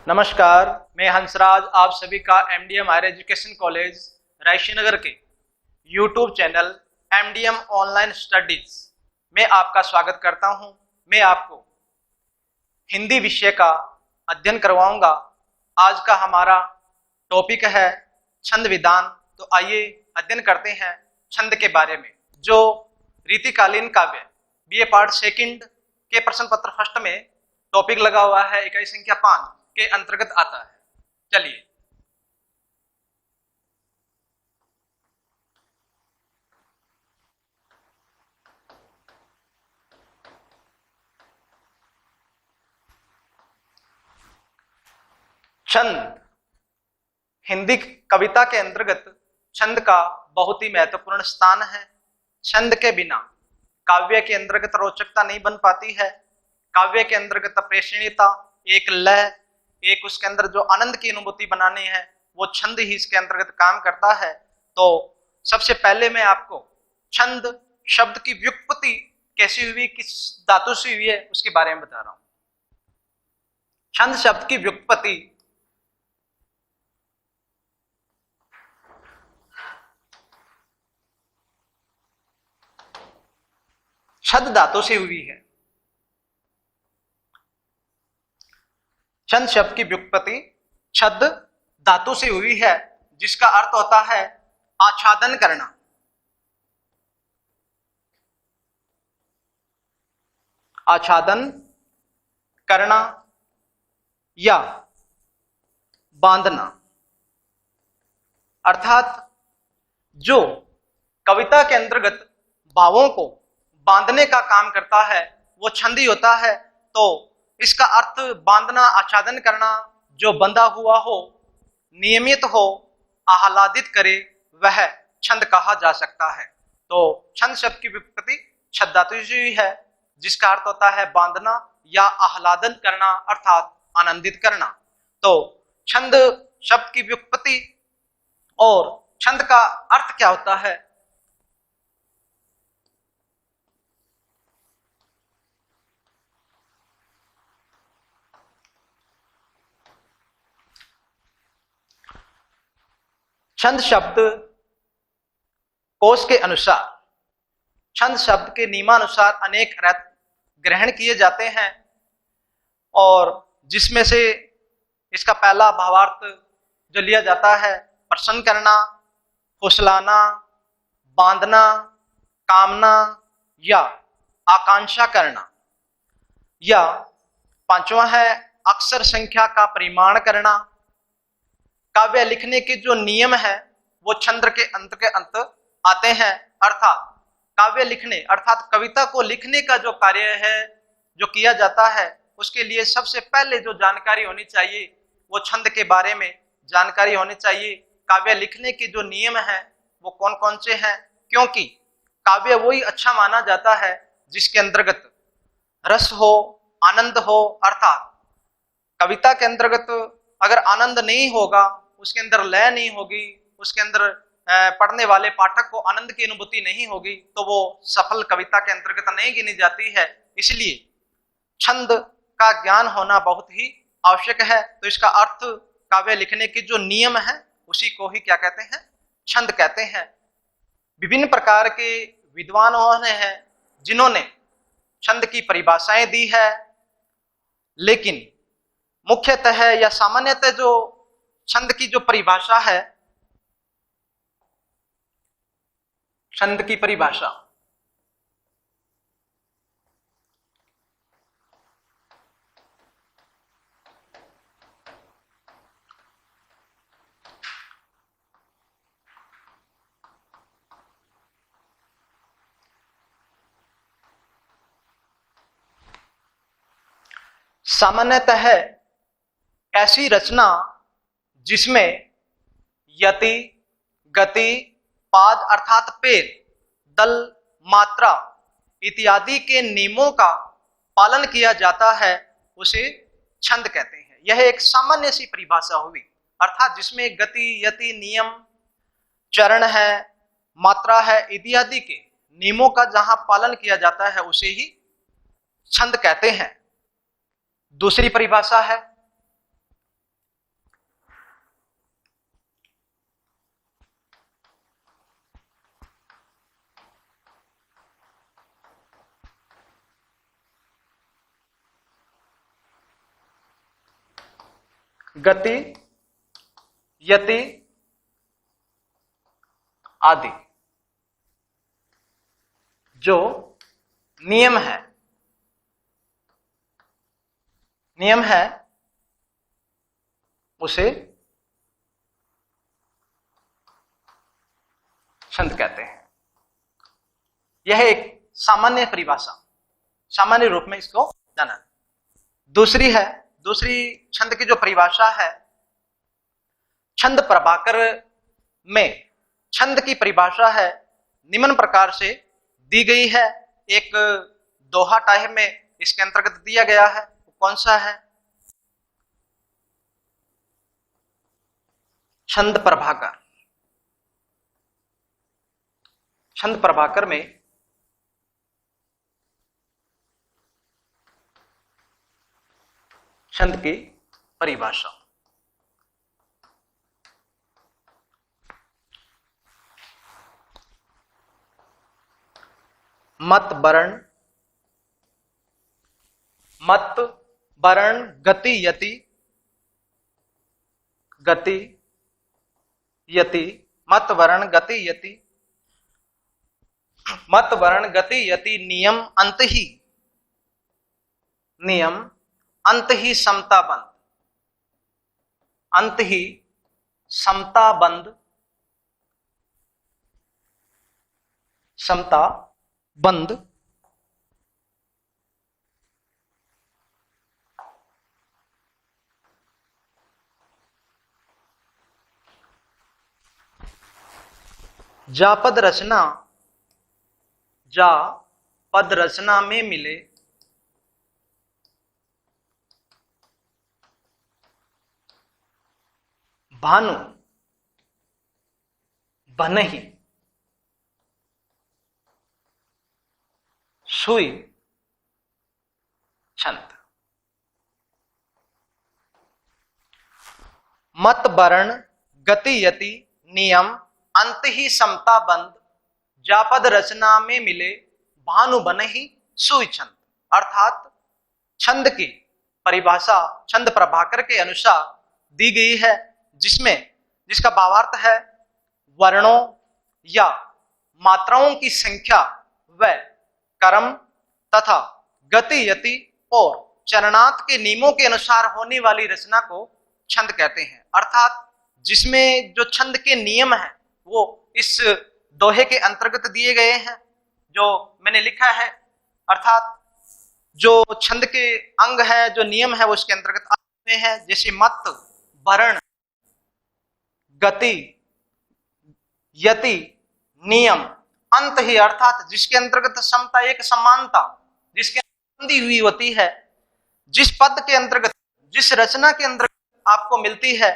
नमस्कार, मैं हंसराज आप सभी का एमडीएम हायर एजुकेशन कॉलेज रायशीनगर के YouTube channel MDM online studies में आपका स्वागत करता हूं। मैं आपको हिंदी विषय का अध्ययन करवाऊंगा। आज का हमारा टॉपिक है छंद विधान। तो आइए अध्ययन करते हैं छंद के बारे में, जो रीतिकालीन काव्य बीए पार्ट सेकंड के प्रश्न पत्र फर्स्ट में टॉपिक लगा हुआ है, इकाई संख्या 5 के अंतर्गत आता है। चलिए छंद हिंदी कविता के अंतर्गत छंद का बहुत ही महत्वपूर्ण स्थान है। छंद के बिना काव्य के अंतर्गत रोचकता नहीं बन पाती है। काव्य के अंतर्गत प्रेषणीयता, एक लय, एक उसके अंदर जो आनंद की अनुभूति बनानी है, वो छंद ही इसके अंतर्गत काम करता है। तो सबसे पहले मैं आपको छंद शब्द की व्युत्पत्ति कैसी हुई, किस धातु से हुई है, उसके बारे में बता रहा हूं। छंद शब्द की व्युत्पत्ति छद धातु से हुई है। छंद शब्द की व्युत्पत्ति छद धातु से हुई है, जिसका अर्थ होता है आच्छादन करना। आच्छादन करना या बांधना, अर्थात जो कविता के अंतर्गत भावों को बांधने का काम करता है वो छंद ही होता है। तो इसका अर्थ बांधना, आच्छादन करना, जो बंधा हुआ हो, नियमित हो, आह्लादित करे, वह छंद कहा जा सकता है। तो छंद शब्द की व्युत्पत्ति छद धातु से हुई है, जिसका अर्थ होता है बांधना या आह्लादन करना, अर्थात आनंदित करना। तो छंद शब्द की व्युत्पत्ति और छंद का अर्थ क्या होता है? छंद शब्द कोश के अनुसार, छंद शब्द के नियमानुसार अनेक अर्थ ग्रहण किए जाते हैं, और जिसमें से इसका पहला भावार्थ जो लिया जाता है, प्रसन्न करना, फुसलाना, बांधना, कामना या आकांक्षा करना। या पांचवा है अक्षर संख्या का परिमाण करना। काव्य लिखने के जो नियम है वो छंद के अंत आते हैं, अर्थात काव्य लिखने अर्थात कविता को लिखने का जो कार्य है, जो किया जाता है, उसके लिए सबसे पहले जो जानकारी होनी चाहिए वो छंद के बारे में जानकारी होनी चाहिए। काव्य लिखने के जो नियम हैं वो कौन कौन से हैं, क्योंकि काव्य वही अच्छा माना जाता है जिसके अंतर्गत रस हो, आनंद हो। अर्थात कविता के अंतर्गत अगर आनंद नहीं होगा, उसके अंदर लय नहीं होगी, उसके अंदर पढ़ने वाले पाठक को आनंद की अनुभूति नहीं होगी, तो वो सफल कविता के अंतर्गत नहीं गिनी जाती है। इसलिए छंद का ज्ञान होना बहुत ही आवश्यक है। तो इसका अर्थ काव्य लिखने के जो नियम है उसी को ही क्या कहते हैं? छंद कहते हैं। विभिन्न प्रकार के विद्वानों ने हैं जिन्होंने छंद की परिभाषाएं दी है, लेकिन मुख्यतः या सामान्यतः जो छंद की जो परिभाषा है, छंद की परिभाषा सामान्यतः ऐसी रचना जिसमें यति, गति, पाद अर्थात पेड़, दल, मात्रा इत्यादि के नियमों का पालन किया जाता है, उसे छंद कहते हैं। यह एक सामान्य सी परिभाषा हुई, अर्थात जिसमें गति, यति, नियम, चरण है, मात्रा है इत्यादि के नियमों का जहां पालन किया जाता है उसे ही छंद कहते हैं। दूसरी परिभाषा है गति, यति आदि जो नियम है उसे छंद कहते हैं। यह एक सामान्य परिभाषा, सामान्य रूप में इसको जाना। दूसरी छंद की जो परिभाषा है, छंद प्रभाकर में छंद की परिभाषा है निम्न प्रकार से दी गई है। एक दोहा टाइप में इसके अंतर्गत दिया गया है। कौन सा है? छंद प्रभाकर। छंद प्रभाकर में छंद की परिभाषा, मत वर्ण गति यति मत वर्ण गति यति नियम अंत ही समता बंद जा पद रचना में मिले भानु बनहि सुई छंद। मत वर्ण गति यति नियम अंत ही समता बंद जापद रचना में मिले भानु बनहि सुई छंद। अर्थात छंद की परिभाषा छंद प्रभाकर के अनुसार दी गई है, जिसका भावार्थ है वर्णों या मात्राओं की संख्या व कर्म तथा गति यति और चरणार्थ के नियमों के अनुसार होने वाली रचना को छंद कहते हैं। अर्थात जिसमें जो छंद के नियम हैं वो इस दोहे के अंतर्गत दिए गए हैं जो मैंने लिखा है। अर्थात जो छंद के अंग है, जो नियम है, वो इसके अंतर्गत आते हैं। जैसे मत वर्ण गति यति नियम अंत ही, अर्थात जिसके अंतर्गत समता एक समानता जिसके बंधी हुई होती है, जिस पद के अंतर्गत जिस रचना के अंतर्गत आपको मिलती है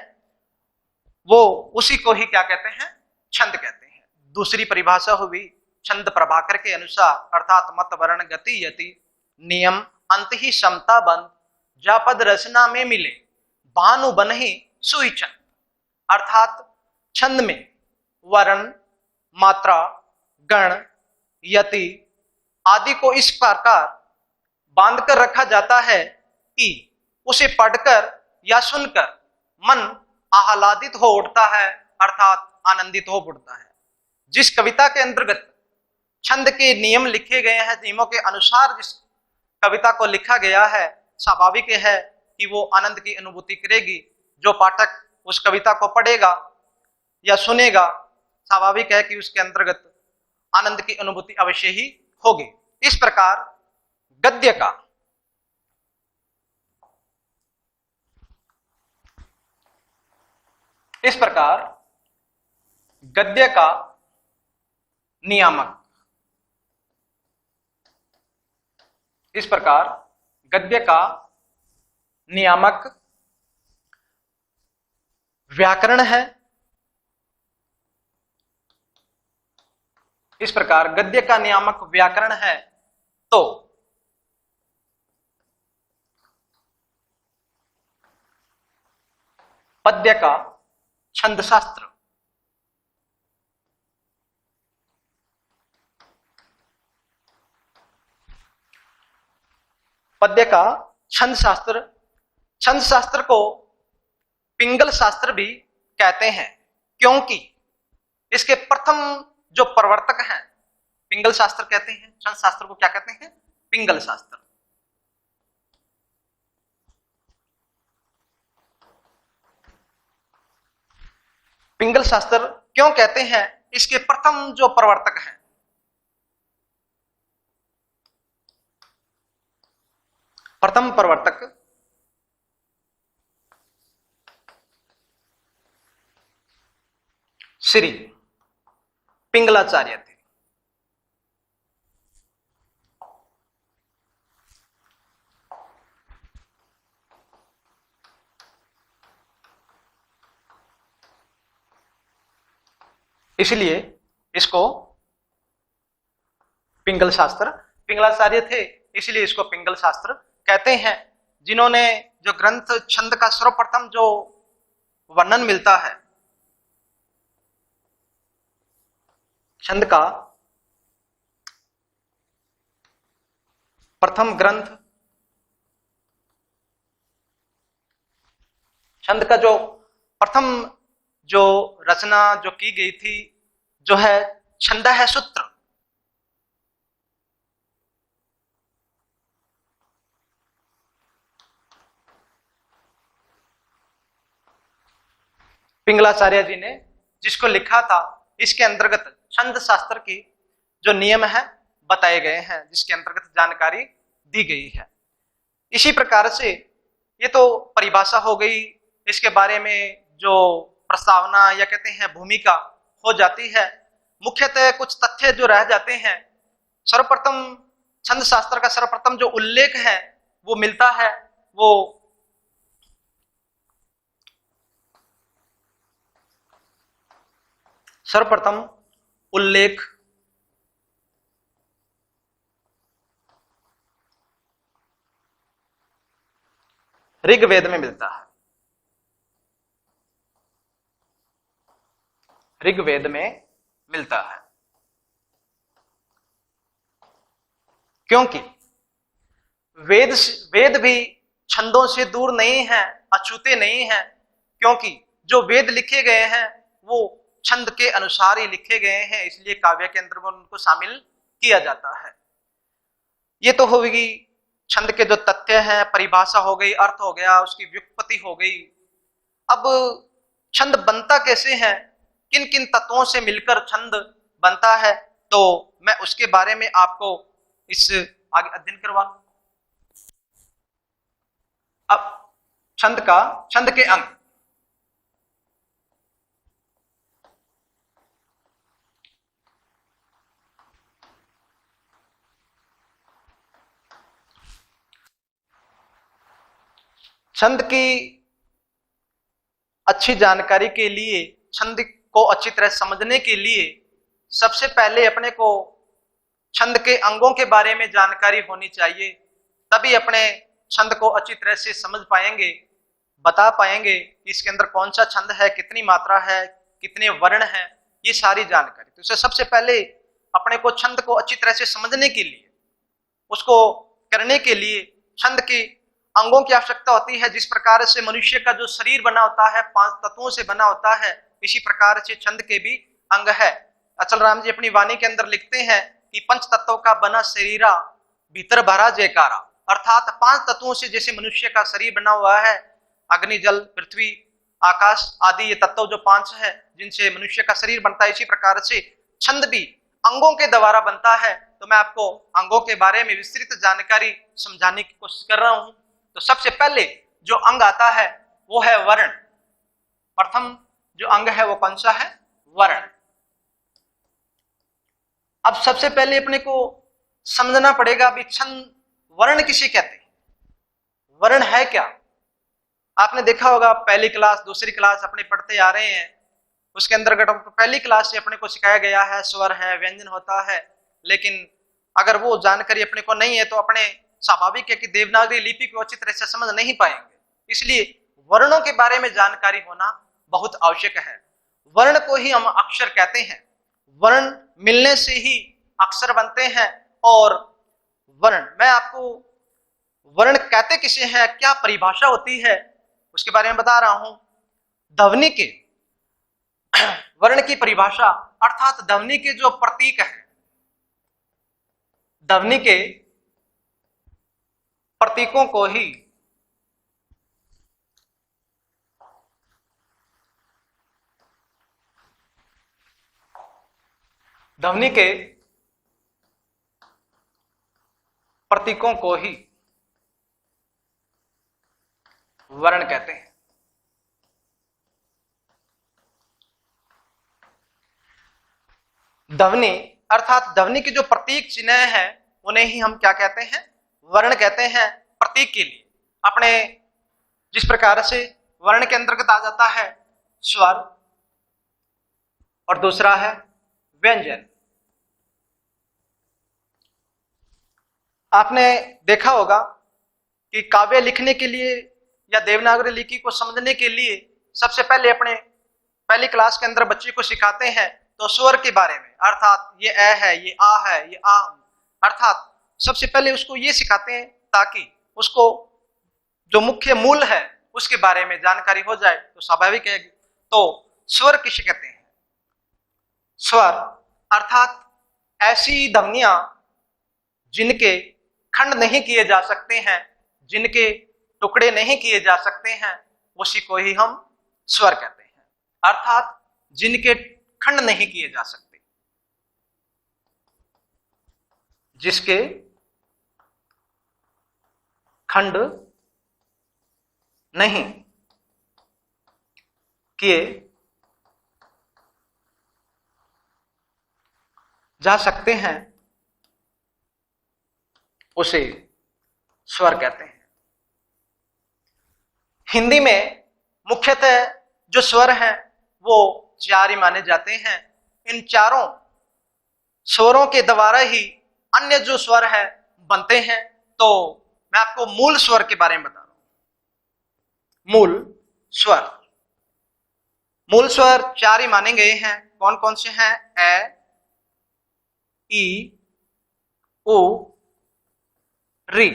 वो उसी को ही क्या कहते हैं? छंद कहते हैं। दूसरी परिभाषा हुई छंद प्रभाकर के अनुसार, अर्थात मत वर्ण गति यति नियम अंत ही समता बंद जा पद रचना में मिले भानु बनहि सुई छंद। अर्थात छंद में वर्ण मात्रा गण यति आदि को इस प्रकार बांधकर रखा जाता है कि उसे पढ़कर या सुनकर मन आह्लादित हो उठता है, अर्थात आनंदित हो उठता है। जिस कविता के अंतर्गत छंद के नियम लिखे गए हैं, नियमों के अनुसार जिस कविता को लिखा गया है, स्वाभाविक है कि वो आनंद की अनुभूति करेगी। जो पाठक उस कविता को पढ़ेगा या सुनेगा, स्वाभाविक है कि उसके अंतर्गत आनंद की अनुभूति अवश्य ही होगी। इस प्रकार गद्य का नियामक, इस प्रकार गद्य का नियामक व्याकरण है। इस प्रकार गद्य का नियामक व्याकरण है तो पद्य का छंद शास्त्र, पद्य का छंद शास्त्र, छंद शास्त्र को पिंगल शास्त्र भी कहते हैं, क्योंकि इसके प्रथम जो प्रवर्तक हैं पिंगल शास्त्र कहते हैं। छंद शास्त्र को क्या कहते हैं? पिंगल शास्त्र। पिंगल शास्त्र क्यों कहते हैं? इसके प्रथम जो प्रवर्तक हैं, प्रथम प्रवर्तक श्री पिंगलाचार्य थे। इसलिए इसको पिंगल शास्त्र, पिंगलाचार्य थे इसलिए इसको पिंगल शास्त्र कहते हैं, जिन्होंने जो ग्रंथ छंद का सर्वप्रथम जो वर्णन मिलता है, छंद का प्रथम ग्रंथ, छंद का जो प्रथम जो रचना जो की गई थी, जो है छंद है सूत्र। पिंगलाचार्य जी ने जिसको लिखा था, इसके अंतर्गत छंद शास्त्र की जो नियम है बताए गए हैं, जिसके अंतर्गत जानकारी दी गई है। इसी प्रकार से ये तो परिभाषा हो गई, इसके बारे में जो प्रस्तावना या कहते हैं भूमिका हो जाती है। मुख्यतः कुछ तथ्य जो रह जाते हैं। सर्वप्रथम छंद शास्त्र का सर्वप्रथम जो उल्लेख है वो मिलता है, वो सर्वप्रथम उल्लेख ऋग्वेद में मिलता है। ऋग्वेद में मिलता है, क्योंकि वेद भी छंदों से दूर नहीं है, अछूते नहीं है, क्योंकि जो वेद लिखे गए हैं वो छंद के अनुसार ही लिखे गए हैं, इसलिए काव्य के अंदर उनको शामिल किया जाता है। ये तो होगी छंद के जो तथ्य हैं, परिभाषा हो गई, अर्थ हो गया, उसकी व्युत्पत्ति हो गई। अब छंद बनता कैसे है, किन किन तत्वों से मिलकर छंद बनता है, तो मैं उसके बारे में आपको इस आगे अध्ययन करवा। अब छंद के अंग, छंद की अच्छी जानकारी के लिए, छंद को अच्छी तरह समझने के लिए सबसे पहले अपने को छंद के अंगों के बारे में जानकारी होनी चाहिए, तभी अपने छंद को अच्छी तरह से समझ पाएंगे, बता पाएंगे इसके अंदर कौन सा छंद है, कितनी मात्रा है, कितने वर्ण हैं, ये सारी जानकारी। तो इससे सबसे पहले अपने को छंद को अच्छी तरह से समझने के लिए, उसको करने के लिए छंद के अंगों की आवश्यकता होती है। जिस प्रकार से मनुष्य का जो शरीर बना होता है 5 तत्वों से बना होता है, इसी प्रकार से छंद के भी अंग है। अचल राम जी अपनी वाणी के अंदर लिखते हैं कि पंच तत्वों का बना शरीरा, भीतर भरा जयकारा, अर्थात 5 तत्वों से जैसे मनुष्य का शरीर बना हुआ है, अग्नि, जल, पृथ्वी, आकाश आदि ये तत्व जो 5 है जिनसे मनुष्य का शरीर बनता है, इसी प्रकार से छंद भी अंगों के द्वारा बनता है। तो मैं आपको अंगों के बारे में विस्तृत जानकारी समझाने की कोशिश कर रहा हूं। तो सबसे पहले जो अंग आता है वो है वर्ण। प्रथम जो अंग है वो कौन सा है? वर्ण। अब सबसे पहले अपने को समझना पड़ेगा भी छंद, वर्ण किसे कहते हैं, वर्ण है क्या। आपने देखा होगा पहली क्लास, दूसरी क्लास अपने पढ़ते आ रहे हैं, उसके अंतर्गत पहली क्लास से अपने को सिखाया गया है स्वर है, व्यंजन होता है। लेकिन अगर वो जानकारी अपने को नहीं है तो अपने स्वाभाविक है कि देवनागरी लिपि को अच्छी तरह से समझ नहीं पाएंगे। इसलिए वर्णों के बारे में जानकारी होना बहुत आवश्यक है। वर्ण को ही हम अक्षर कहते हैं, वर्ण मिलने से ही अक्षर बनते हैं। और वर्ण, मैं आपको वर्ण कहते किसे हैं, क्या परिभाषा होती है, उसके बारे में बता रहा हूं। ध्वनि के वर्ण की परिभाषा अर्थात ध्वनि के जो प्रतीक है, ध्वनि के प्रतीकों को ही ध्वनि के प्रतीकों को ही वर्ण कहते हैं। ध्वनि अर्थात ध्वनि के जो प्रतीक चिन्ह हैं उन्हें ही हम क्या कहते हैं, वर्ण कहते हैं। प्रतीक के लिए अपने जिस प्रकार से वर्ण के अंतर्गत आ जाता है स्वर और दूसरा है व्यंजन। आपने देखा होगा कि काव्य लिखने के लिए या देवनागरी लिपि को समझने के लिए सबसे पहले अपने पहली क्लास के अंदर बच्चे को सिखाते हैं तो स्वर के बारे में, अर्थात ये ए है, ये आ है, ये आ, अर्थात सबसे पहले उसको ये सिखाते हैं ताकि उसको जो मुख्य मूल है उसके बारे में जानकारी हो जाए। तो स्वाभाविक है। तो स्वर किसे कहते हैं? स्वर अर्थात ऐसी ध्वनियां जिनके खंड नहीं किए जा सकते हैं, जिनके टुकड़े नहीं किए जा सकते हैं, उसी को ही हम स्वर कहते हैं। अर्थात जिनके खंड नहीं किए जा सकते, जिसके खंड नहीं किए जा सकते हैं, उसे स्वर कहते हैं। हिंदी में मुख्यतः जो स्वर हैं वो 4 ही माने जाते हैं। इन चारों स्वरों के द्वारा ही अन्य जो स्वर है बनते हैं। तो मैं आपको मूल स्वर के बारे में बता रहा हूं। मूल स्वर 4 ही माने गए हैं। कौन कौन से हैं? ए, ई, उ, री।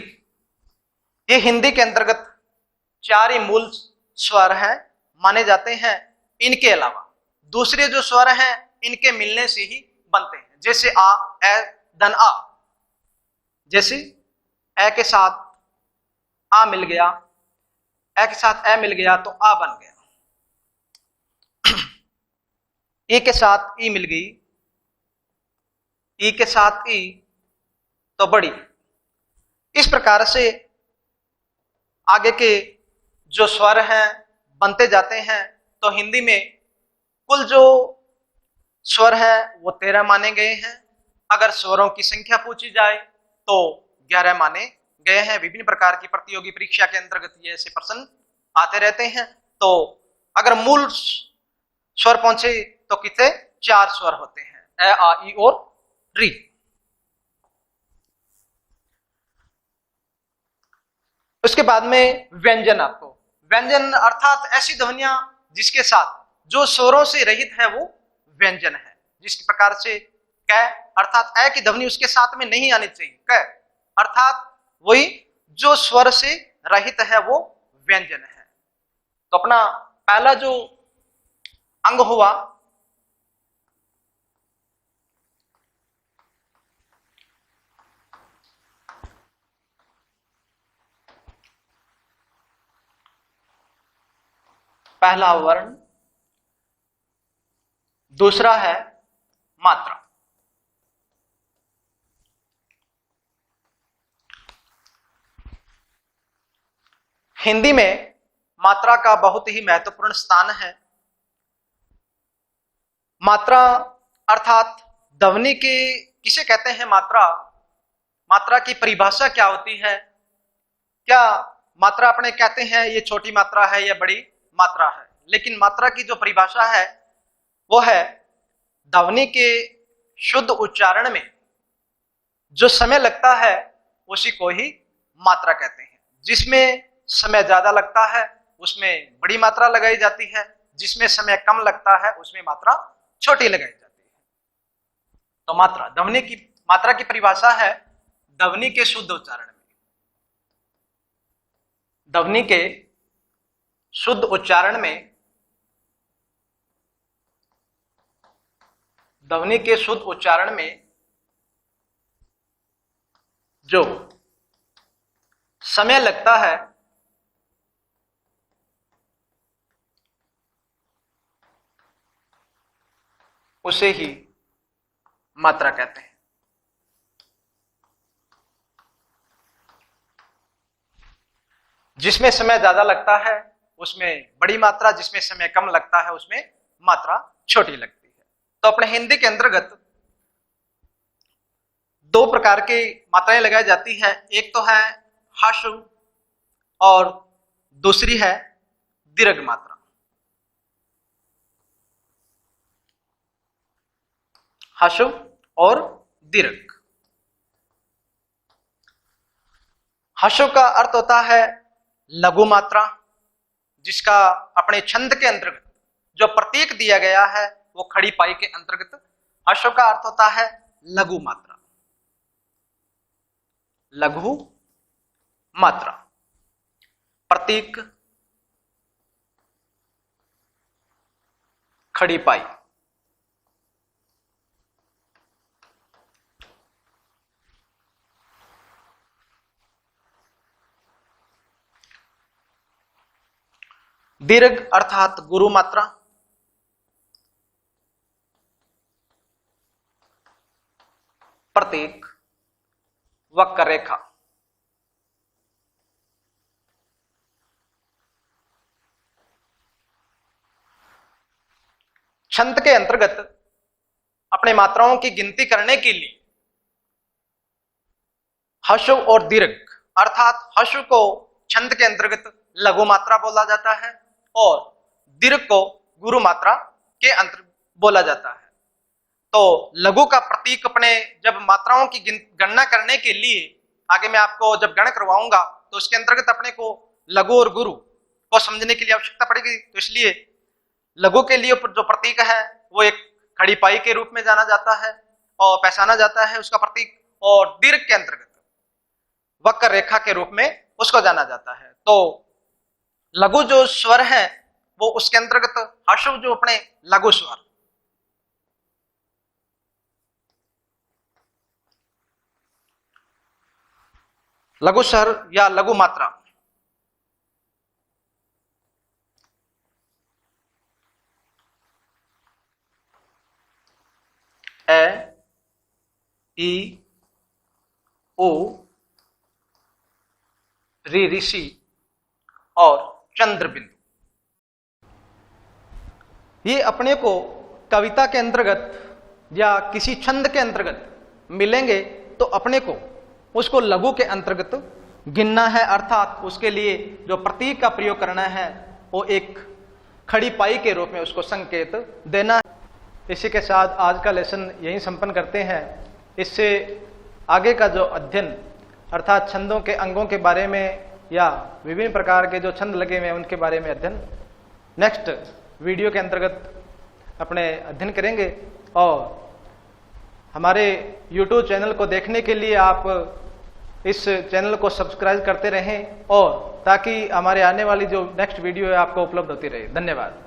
ये हिंदी के अंतर्गत 4 ही मूल स्वर हैं माने जाते हैं। इनके अलावा दूसरे जो स्वर हैं इनके मिलने से ही बनते हैं। जैसे आ, ए, धन आ, जैसे ए के साथ आ मिल गया, ए के साथ ए मिल गया तो आ बन गया। ई के साथ ई मिल गई, ई के साथ ई तो बड़ी। इस प्रकार से आगे के जो स्वर हैं बनते जाते हैं। तो हिंदी में कुल जो स्वर है वो 13 माने गए हैं। अगर स्वरों की संख्या पूछी जाए तो 11 माने गए हैं। विभिन्न प्रकार की प्रतियोगी परीक्षा के अंतर्गत ये ऐसे प्रश्न आते रहते हैं। तो अगर मूल स्वर पहुंचे तो कितने? 4 स्वर होते हैं, ए, आ, ई और री। उसके बाद में व्यंजन। आपको व्यंजन अर्थात ऐसी ध्वनियां जिसके साथ जो स्वरों से रहित है वो व्यंजन है। जिस प्रकार से क अर्थात ए की ध्वनि उसके साथ में नहीं आनी चाहिए, क अर्थात वही जो स्वर से रहित है वो व्यंजन है। तो अपना पहला जो अंग हुआ पहला वर्ण, दूसरा है मात्रा। हिंदी में मात्रा का बहुत ही महत्वपूर्ण स्थान है। मात्रा अर्थात ध्वनि के किसे कहते हैं? मात्रा की परिभाषा क्या होती है? क्या मात्रा अपने कहते हैं ये छोटी मात्रा है या बड़ी मात्रा है? लेकिन मात्रा की जो परिभाषा है वो है ध्वनि के शुद्ध उच्चारण में जो समय लगता है उसी को ही मात्रा कहते हैं। जिसमें समय ज्यादा लगता है उसमें बड़ी मात्रा लगाई जाती है, जिसमें समय कम लगता है उसमें मात्रा छोटी लगाई जाती है। तो मात्रा मात्रा की परिभाषा है ध्वनि के शुद्ध उच्चारण में। ध्वनि के शुद्ध उच्चारण में ध्वनि के शुद्ध उच्चारण में जो समय लगता है उसे ही मात्रा कहते हैं। जिसमें समय ज्यादा लगता है उसमें बड़ी मात्रा, जिसमें समय कम लगता है उसमें मात्रा छोटी लगती है। तो अपने हिंदी के अंतर्गत दो प्रकार की मात्राएं लगाई जाती है, एक तो है हाशु और दूसरी है दीर्घ मात्रा। हाशु और दीर्घ। हाशु का अर्थ होता है लघु मात्रा, जिसका अपने छंद के अंतर्गत जो प्रतीक दिया गया है वो खड़ी पाई के अंतर्गत हाशु का अर्थ होता है लघु मात्रा। लघु मात्रा, प्रतीक खड़ी पाई। दीर्घ अर्थात गुरु मात्रा, प्रतीक वक्र रेखा। छंद के अंतर्गत अपने मात्राओं की गिनती करने के लिए हशु और दीर्घ अर्थात हशु को छंद के अंतर्गत लघु मात्रा बोला जाता है और दीर्घ को गुरु मात्रा के अंतर्गत बोला जाता है। तो लघु का प्रतीक अपने जब मात्राओं की गणना करने के लिए आगे मैं आपको जब गणना करवाऊंगा तो उसके अंतर्गत अपने को लघु और गुरु को समझने के लिए आवश्यकता पड़ेगी। तो इसलिए लघु के लिए जो प्रतीक है वो एक खड़ी पाई के रूप में जाना जाता है और पहचाना जाता है उसका प्रतीक, और दीर्घ के अंतर्गत वक्र रेखा के रूप में उसको जाना जाता है। तो लघु जो स्वर है वो उसके अंतर्गत हशु जो अपने लघु स्वर, लघु स्वर या लघु मात्रा ए, ई, ओ, री, ऋषि और चंद्र बिंदु, ये अपने को कविता के अंतर्गत या किसी छंद के अंतर्गत मिलेंगे तो अपने को उसको लघु के अंतर्गत गिनना है, अर्थात उसके लिए जो प्रतीक का प्रयोग करना है वो एक खड़ी पाई के रूप में उसको संकेत देना है। इसी के साथ आज का लेसन यहीं संपन्न करते हैं। इससे आगे का जो अध्ययन अर्थात छंदों के अंगों के बारे में या विभिन्न प्रकार के जो छंद लगे हुए हैं उनके बारे में अध्ययन नेक्स्ट वीडियो के अंतर्गत अपने अध्ययन करेंगे। और हमारे YouTube चैनल को देखने के लिए आप इस चैनल को सब्सक्राइब करते रहें और ताकि हमारे आने वाली जो नेक्स्ट वीडियो है आपको उपलब्ध होती रहे। धन्यवाद।